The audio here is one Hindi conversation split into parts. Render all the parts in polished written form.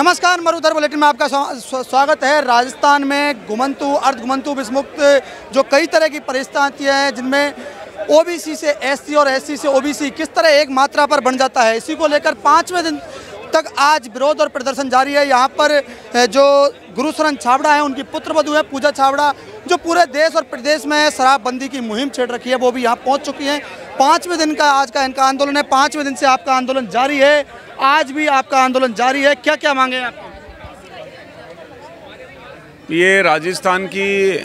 नमस्कार, मरुधर बुलेटिन में आपका स्वागत है। राजस्थान में घुमंतु अर्ध घुमंतु विषमुक्त जो कई तरह की परिस्थितियाँ हैं, जिनमें ओबीसी से एससी और एससी से ओबीसी किस तरह एक मात्रा पर बन जाता है, इसी को लेकर 5वें दिन तक आज विरोध और प्रदर्शन जारी है। यहाँ पर जो गुरुशरण छाबड़ा है, उनकी पुत्रवधू है पूजा छाबड़ा, जो पूरे देश और प्रदेश में शराबबंदी की मुहिम छेड़ रखी है, वो भी यहाँ पहुँच चुकी हैं। 5वें दिन का आज का इनका आंदोलन है। 5वें दिन से आपका आंदोलन जारी है, आज भी आपका आंदोलन जारी है। क्या क्या मांगे हैं आपको? ये राजस्थान की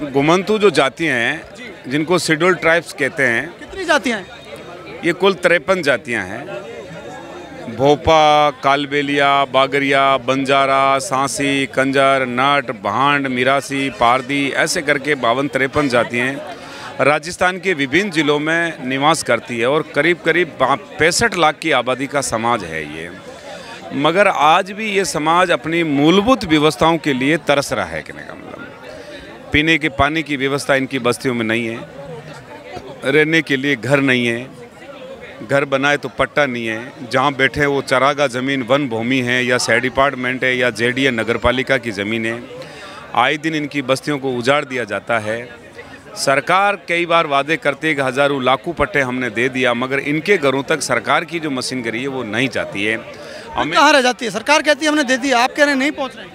घुमंतु जो जातियाँ हैं, जिनको शेड्यूल ट्राइब्स कहते हैं। कितनी जातियाँ हैं? ये कुल 53 जातियाँ हैं। भोपा, कालबेलिया, बागरिया, बंजारा, सांसी, कंजर, नट, भांड, मिरासी, पारदी, ऐसे करके 52-53 जातियाँ राजस्थान के विभिन्न जिलों में निवास करती है और करीब करीब 65 लाख की आबादी का समाज है ये। मगर आज भी ये समाज अपनी मूलभूत व्यवस्थाओं के लिए तरस रहा है। कहने का मतलब पीने के पानी की व्यवस्था इनकी बस्तियों में नहीं है, रहने के लिए घर नहीं है, घर बनाए तो पट्टा नहीं है, जहाँ बैठे वो चरागा ज़मीन वन भूमि है या शहर डिपार्टमेंट है या जेडीए नगरपालिका की ज़मीन है। आए दिन इनकी बस्तियों को उजाड़ दिया जाता है। सरकार कई बार वादे करते कि हज़ारों लाखों पट्टे हमने दे दिया, मगर इनके घरों तक सरकार की जो मशीनरी है वो नहीं जाती है। हमें कहाँ रह जाती है? सरकार कहती है हमने दे दिया, आप कह रहे हैं नहीं पहुँच रहे।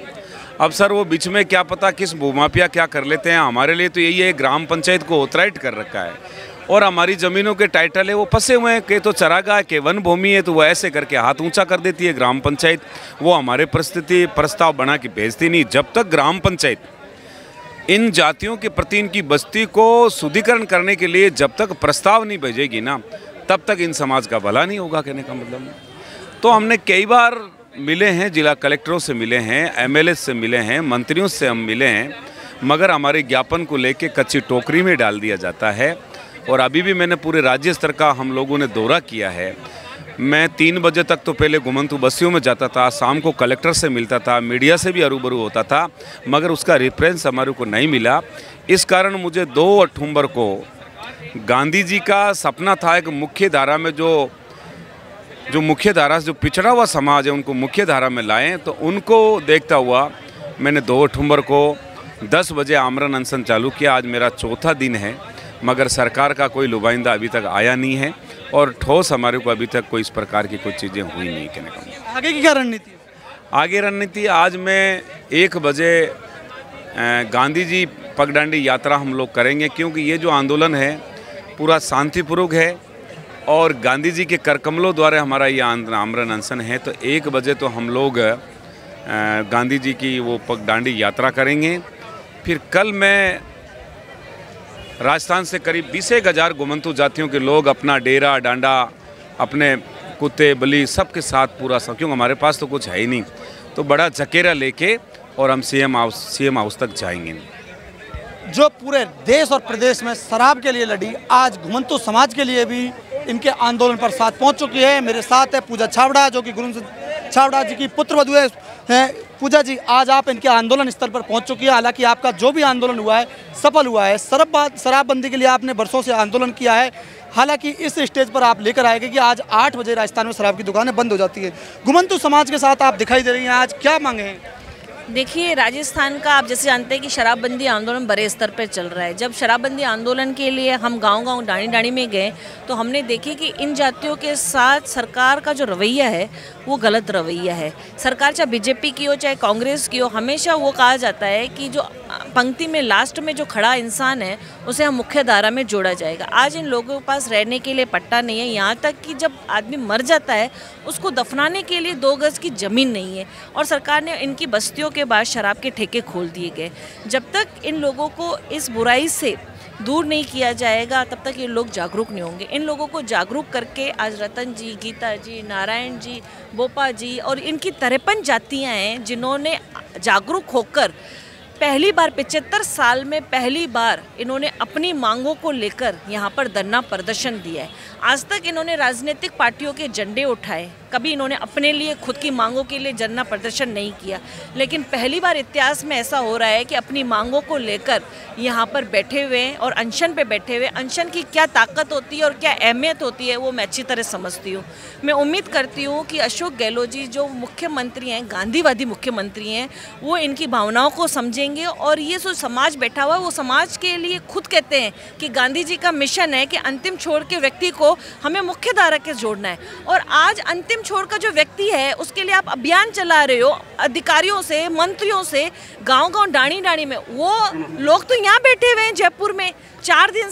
अब सर वो बीच में क्या पता किस भूमाफिया क्या कर लेते हैं। हमारे लिए तो यही है, ग्राम पंचायत को ऑथराइज कर रखा है और हमारी ज़मीनों के टाइटल है वो फंसे हुए हैं कि तो चरागा के वन भूमि है, तो वो ऐसे करके हाथ ऊंचा कर देती है ग्राम पंचायत। वो हमारे परिस्थिति प्रस्ताव बना के भेजती नहीं। जब तक ग्राम पंचायत इन जातियों के प्रति इनकी बस्ती को शुद्धिकरण करने के लिए जब तक प्रस्ताव नहीं भेजेगी ना, तब तक इन समाज का भला नहीं होगा। कहने का मतलब तो हमने कई बार मिले हैं, जिला कलेक्टरों से मिले हैं, एमएलए से मिले हैं, मंत्रियों से हम मिले हैं, मगर हमारे ज्ञापन को लेके कच्ची टोकरी में डाल दिया जाता है। और अभी भी मैंने पूरे राज्य स्तर का हम लोगों ने दौरा किया है। मैं 3 बजे तक तो पहले घुमंतु बस्तियों में जाता था, शाम को कलेक्टर से मिलता था, मीडिया से भी अरूबरू होता था, मगर उसका रेफरेंस हमारे को नहीं मिला। इस कारण मुझे 2 अक्टूबर को गांधी जी का सपना था एक मुख्य धारा में जो मुख्य धारा से जो पिछड़ा हुआ समाज है उनको मुख्य धारा में लाएं। तो उनको देखता हुआ मैंने 2 अक्टूबर को 10 बजे आमरण अनशन चालू किया। आज मेरा 4था दिन है, मगर सरकार का कोई नुमाइंदा अभी तक आया नहीं है और ठोस हमारे को अभी तक कोई इस प्रकार की कोई चीज़ें हुई नहीं। कहने का आगे की क्या रणनीति? आगे रणनीति आज मैं 1 बजे गांधी जी पगडंडी यात्रा हम लोग करेंगे, क्योंकि ये जो आंदोलन है पूरा शांतिपूर्वक है और गांधी जी के करकमलों द्वारा हमारा ये आमरण अनशन है। तो 1 बजे तो हम लोग गांधी जी की वो पगडंडी यात्रा करेंगे। फिर कल मैं राजस्थान से करीब 20,000 घुमंतु जातियों के लोग अपना डेरा डांडा, अपने कुत्ते बलि सबके साथ पूरा क्योंकि हमारे पास तो कुछ है ही नहीं, तो बड़ा जकेरा लेके और हम सीएम हाउस तक जाएंगे। जो पूरे देश और प्रदेश में शराब के लिए लड़ी, आज घुमंतु समाज के लिए भी इनके आंदोलन पर साथ पहुंच चुकी है। मेरे साथ है पूजा छाबड़ा, जो कि गुरुशरण छाबड़ा जी की पुत्रवधू है। पूजा जी, आज आप इनके आंदोलन स्थल पर पहुंच चुकी है। हालांकि आपका जो भी आंदोलन हुआ है सफल हुआ है। शराबबंदी के लिए आपने बरसों से आंदोलन किया है। हालांकि इस स्टेज पर आप लेकर आएंगे कि आज 8 बजे राजस्थान में शराब की दुकानें बंद हो जाती है। घुमंतु समाज के साथ आप दिखाई दे रही हैं, आज क्या मांगे हैं? देखिए, राजस्थान का आप जैसे जानते हैं कि शराबबंदी आंदोलन बड़े स्तर पर चल रहा है। जब शराबबंदी आंदोलन के लिए हम गांव-गांव डाणी-डाणी में गए तो हमने देखी कि इन जातियों के साथ सरकार का जो रवैया है वो गलत रवैया है। सरकार चाहे बीजेपी की हो चाहे कांग्रेस की हो, हमेशा वो कहा जाता है कि जो पंक्ति में लास्ट में जो खड़ा इंसान है उसे हम मुख्य धारा में जोड़ा जाएगा। आज इन लोगों के पास रहने के लिए पट्टा नहीं है, यहाँ तक कि जब आदमी मर जाता है उसको दफनाने के लिए 2 गज की ज़मीन नहीं है। और सरकार ने इनकी बस्तियों के बाद शराब के ठेके खोल दिए गए। जब तक इन लोगों को इस बुराई से दूर नहीं किया जाएगा तब तक ये लोग जागरूक नहीं होंगे। इन लोगों को जागरूक करके आज रतन जी, गीता जी, नारायण जी, बोपा जी और इनकी 53 जातियाँ हैं जिन्होंने जागरूक होकर पहली बार 75 साल में पहली बार इन्होंने अपनी मांगों को लेकर यहाँ पर धरना प्रदर्शन दिया है। आज तक इन्होंने राजनीतिक पार्टियों के झंडे उठाए, कभी इन्होंने अपने लिए खुद की मांगों के लिए धरना प्रदर्शन नहीं किया, लेकिन पहली बार इतिहास में ऐसा हो रहा है कि अपनी मांगों को लेकर यहाँ पर बैठे हुए हैं और अनशन पे बैठे हुए। अनशन की क्या ताकत होती है और क्या अहमियत होती है वो मैं अच्छी तरह समझती हूँ। मैं उम्मीद करती हूँ कि अशोक गहलोत जी जो मुख्यमंत्री हैं, गांधीवादी मुख्यमंत्री हैं, वो इनकी भावनाओं को समझेंगे और ये जो समाज बैठा हुआ है वो समाज के लिए खुद कहते हैं कि गांधी जी का मिशन है कि अंतिम छोर के व्यक्ति को हमें मुख्य धारा के जोड़ना है। और आज अंतिम छोर का जो व्यक्ति है उसके लिए आप अभियान चला रहे हो अधिकारियों से, मंत्रियों से, गांव-गांव, डाणी-डाणी में। वो लोग तो यहाँ बैठे हुए हैं जयपुर में 4 दिन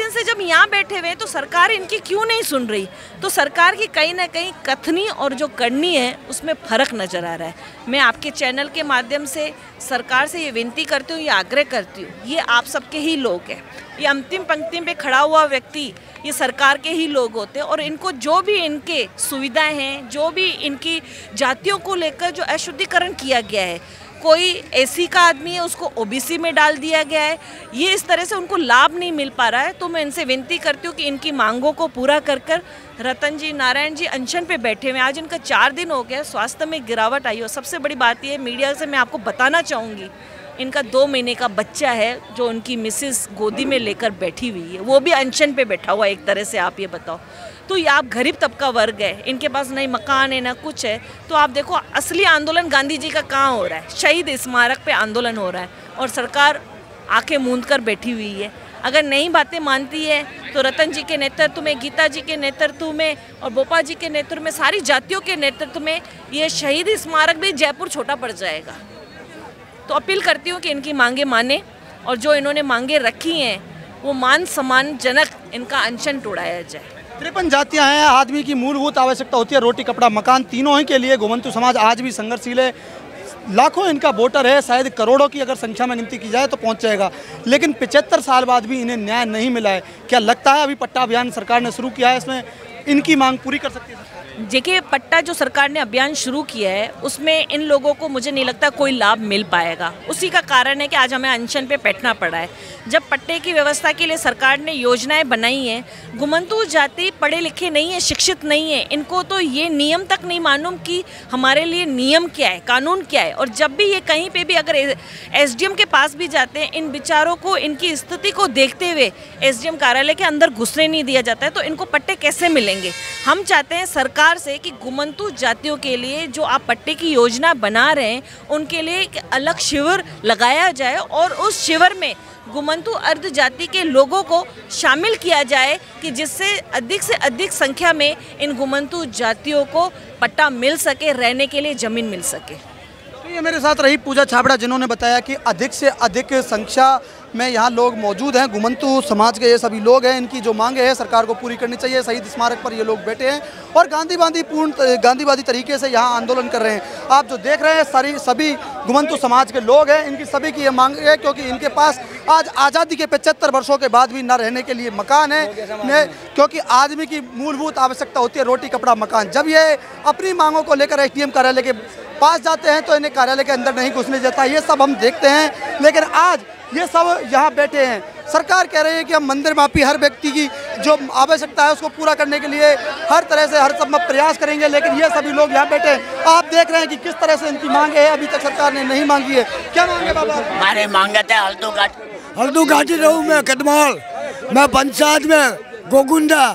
से जब यहाँ बैठे हुए हैं तो सरकार इनकी क्यों नहीं सुन रही? तो सरकार की कहीं ना कहीं कथनी और जो करनी है उसमें फ़र्क नज़र आ रहा है। मैं आपके चैनल के माध्यम से सरकार से ये विनती करती हूँ, ये आग्रह करती हूँ, ये आप सबके ही लोग हैं। ये अंतिम पंक्ति पे खड़ा हुआ व्यक्ति ये सरकार के ही लोग होते हैं और इनको जो भी इनके सुविधाएं हैं, जो भी इनकी जातियों को लेकर जो अशुद्धिकरण किया गया है, कोई एसी का आदमी है उसको ओबीसी में डाल दिया गया है, ये इस तरह से उनको लाभ नहीं मिल पा रहा है। तो मैं इनसे विनती करती हूँ कि इनकी मांगों को पूरा कर रतन जी, नारायण जी अनशन पे बैठे हुए। आज इनका 4 दिन हो गया, स्वास्थ्य में गिरावट आई हो। सबसे बड़ी बात ये मीडिया से मैं आपको बताना चाहूँगी, इनका 2 महीने का बच्चा है जो उनकी मिसेस गोदी में लेकर बैठी हुई है, वो भी अनशन पे बैठा हुआ एक तरह से। आप ये बताओ, तो ये आप गरीब तबका वर्ग है, इनके पास नहीं मकान है ना कुछ है। तो आप देखो असली आंदोलन गांधी जी का कहाँ हो रहा है? शहीद स्मारक पे आंदोलन हो रहा है और सरकार आंखें मूंद कर बैठी हुई है। अगर नई बातें मानती है तो रतन जी के नेतृत्व में, गीता जी के नेतृत्व में और बोपा जी के नेतृत्व में, सारी जातियों के नेतृत्व में ये शहीद स्मारक भी जयपुर छोटा पड़ जाएगा। तो अपील करती हूँ कि इनकी मांगे माने और जो इन्होंने मांगे रखी हैं वो मान सम्मानजनक इनका अनशन तोड़ाया जाए। 53 जातियां हैं, आदमी की मूलभूत आवश्यकता होती है रोटी, कपड़ा, मकान, तीनों ही के लिए घुमंतु समाज आज भी संघर्षशील है। लाखों इनका वोटर है, शायद करोड़ों की अगर संख्या में गिनती की जाए तो पहुंच जाएगा, लेकिन 75 साल बाद भी इन्हें न्याय नहीं मिला है। क्या लगता है अभी पट्टा अभियान सरकार ने शुरू किया है, इसमें इनकी मांग पूरी कर सकती है? देखिए, पट्टा जो सरकार ने अभियान शुरू किया है उसमें इन लोगों को मुझे नहीं लगता कोई लाभ मिल पाएगा। उसी का कारण है कि आज हमें अनशन पे बैठना पड़ा है। जब पट्टे की व्यवस्था के लिए सरकार ने योजनाएं बनाई हैं, घुमंतु जाति पढ़े लिखे नहीं है, शिक्षित नहीं है, इनको तो ये नियम तक नहीं मालूम कि हमारे लिए नियम क्या है, कानून क्या है। और जब भी ये कहीं पे भी अगर एसडीएम के पास भी जाते हैं, इन बेचारों को इनकी स्थिति को देखते हुए एसडीएम कार्यालय के अंदर घुसने नहीं दिया जाता है, तो इनको पट्टे कैसे मिलेंगे? हम चाहते हैं सरकार से कि घुमंतु जातियों के लिए जो आप पट्टे की योजना बना रहे हैं उनके लिए एक अलग शिविर लगाया जाए और उस शिविर में घुमंतु अर्ध जाति के लोगों को शामिल किया जाए कि जिससे से अधिक संख्या में इन घुमंतु जातियों को पट्टा मिल सके, रहने के लिए ज़मीन मिल सके। तो ये मेरे साथ रही पूजा छाबड़ा, जिन्होंने बताया कि अधिक से अधिक संख्या में यहाँ लोग मौजूद हैं, घुमंतु समाज के ये सभी लोग हैं। इनकी जो मांगे हैं सरकार को पूरी करनी चाहिए। शहीद स्मारक पर ये लोग बैठे हैं और गांधीवादी तरीके से यहाँ आंदोलन कर रहे हैं। आप जो देख रहे हैं सभी घुमंतु समाज के लोग हैं, इनकी सभी की ये मांग है क्योंकि इनके पास आज आज़ादी के 75 वर्षों के बाद भी न रहने के लिए मकान है, क्योंकि आदमी की मूलभूत आवश्यकता होती है रोटी, कपड़ा, मकान। जब ये अपनी मांगों को लेकर एसडीएम कार्यालय के पास जाते हैं तो इन्हें कार्यालय के अंदर नहीं घुसने देता। ये सब हम देखते हैं, लेकिन आज ये सब यहाँ बैठे हैं। सरकार कह रही है कि हम मंदिर माफी हर व्यक्ति की जो आवश्यकता है उसको पूरा करने के लिए हर तरह से हर संभव प्रयास करेंगे, लेकिन ये सभी लोग यहाँ बैठे हैं। आप देख रहे हैं कि किस तरह से इनकी मांगे है, अभी तक सरकार ने नहीं मांगी है। क्या मांगे बाबा? हमारे मांगे थे हल्दू घाटी रहूँ मैं कदमाल, मैं पंचायत में गोगुंडा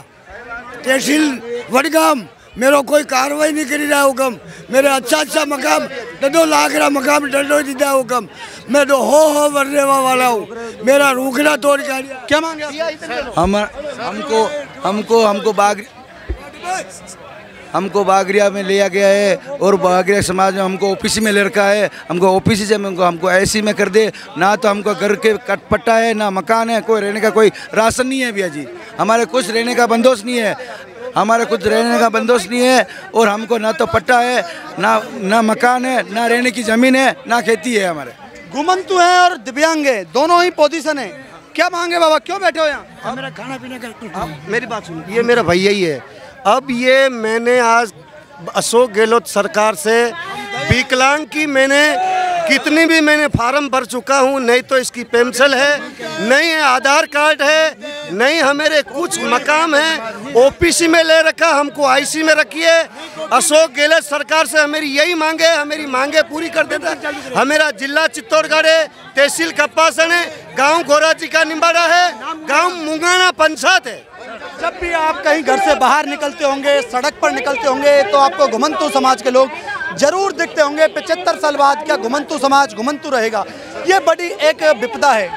तहसील वडगाम, मेरा कोई कार्रवाई नहीं करी रहा हुकम। मेरे अच्छा मकाम डडो लाग रहा मकाम डडो दीदा हुकम, मैं तो हो वर्रे वाला हूँ, मेरा रूखना तोड़ के। क्या मांगे? हमको बागरिया में लिया गया है और बागरिया समाज में हमको ओपीसी में ले रखा है। हमको ओपीसी से हमको ऐसी में कर दे, ना तो हमको घर के कटपट्टा है, ना मकान है, कोई रहने का कोई राशन नहीं है भैया जी। हमारे कुछ रहने का बंदोबस्त नहीं है, और हमको ना तो पट्टा है, ना मकान है, ना रहने की ज़मीन है, ना खेती है। हमारे घुमंतु हैं और दिव्यांग है, दोनों ही पोजीशन है। क्या मांगे बाबा, क्यों बैठे हो यहाँ? मेरा खाना पीने का मेरी बात सुनो, ये मेरा भैया ही है। अब ये मैंने आज अशोक गहलोत सरकार से विकलांग की मैंने कितनी भी मैंने फार्म भर चुका हूँ, नहीं तो इसकी पेंशन है, नहीं है आधार कार्ड है, नहीं हमारे कुछ मकाम है, ओपीसी में ले रखा, हमको आईसी में रखिए। अशोक गहलोत सरकार से हमारी यही मांगे है, हमारी मांगे पूरी कर देता। हमारा जिला चित्तौड़गढ़ है, तहसील कप्पासन है, गांव गोराजी का निम्बाड़ा है, गांव मुंगाना पंचायत है। जब भी आप कहीं घर से बाहर निकलते होंगे, सड़क पर निकलते होंगे, तो आपको घुमंतू समाज के लोग जरूर दिखते होंगे। 75 साल बाद क्या घुमंतू समाज घुमंतू रहेगा? ये बड़ी एक विपदा है,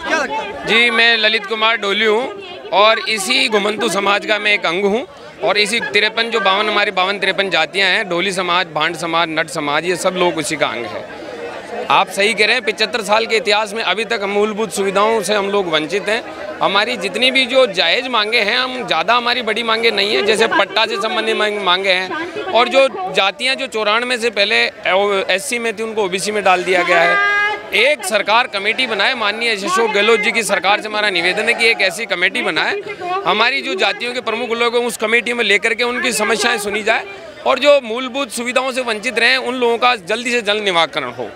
क्या लगता है? जी, मैं ललित कुमार डोली हूँ और इसी घुमंतू समाज का मैं एक अंग हूँ। और इसी 53 जो 52 हमारी 52-53 जातियाँ हैं, डोली समाज, भांड समाज, नट समाज, ये सब लोग उसी का अंग है। आप सही कह रहे हैं, 75 साल के इतिहास में अभी तक मूलभूत सुविधाओं से हम लोग वंचित हैं। हमारी जितनी भी जो जायज़ मांगे हैं, हम ज़्यादा हमारी बड़ी मांगे नहीं है, जैसे पट्टा से संबंधित मांगे हैं। और जो जातियाँ जो 94 से पहले SC में थी, उनको OBC में डाल दिया गया है। एक सरकार कमेटी बनाए, माननीय अशोक गहलोत जी की सरकार से हमारा निवेदन है कि एक ऐसी कमेटी बनाए, हमारी जो जातियों के प्रमुख लोग हैं उस कमेटी में लेकर के उनकी समस्याएं सुनी जाए और जो मूलभूत सुविधाओं से वंचित रहे उन लोगों का जल्दी से जल्द निवारण हो।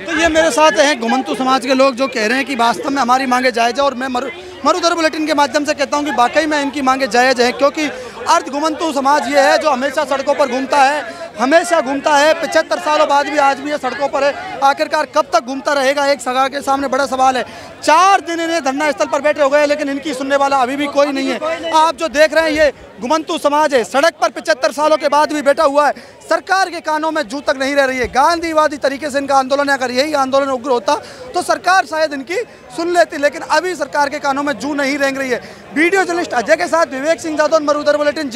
तो ये मेरे साथ हैं घुमंतू समाज के लोग जो कह रहे हैं कि वास्तव में हमारी मांगे जायज़ है। और मैं मरुधर बुलेटिन के माध्यम से कहता हूँ कि वाकई में इनकी मांगे जायज़ है, क्योंकि अर्ध घुमंतू समाज ये है जो हमेशा सड़कों पर घूमता है, हमेशा घूमता है। 75 सालों बाद भी आज भी ये सड़कों पर है। आखिरकार कब तक घूमता रहेगा, एक सरकार के सामने बड़ा सवाल है। 4 दिन इन्हें धरना स्थल पर बैठे हो गए, लेकिन इनकी सुनने वाला अभी भी कोई नहीं है। आप जो देख रहे हैं ये घुमंतू समाज है, सड़क पर 75 सालों के बाद भी बैठा हुआ है। सरकार के कानों में जू तक नहीं रह रही है। गांधीवादी तरीके से इनका आंदोलन है, अगर यही आंदोलन उग्र होता तो सरकार शायद इनकी सुन लेती, लेकिन अभी सरकार के कानों में जू नहीं रेंग रही है। वीडियो जर्नलिस्ट अजय के साथ विवेक सिंह जादव, मरुधर बुलेटिन।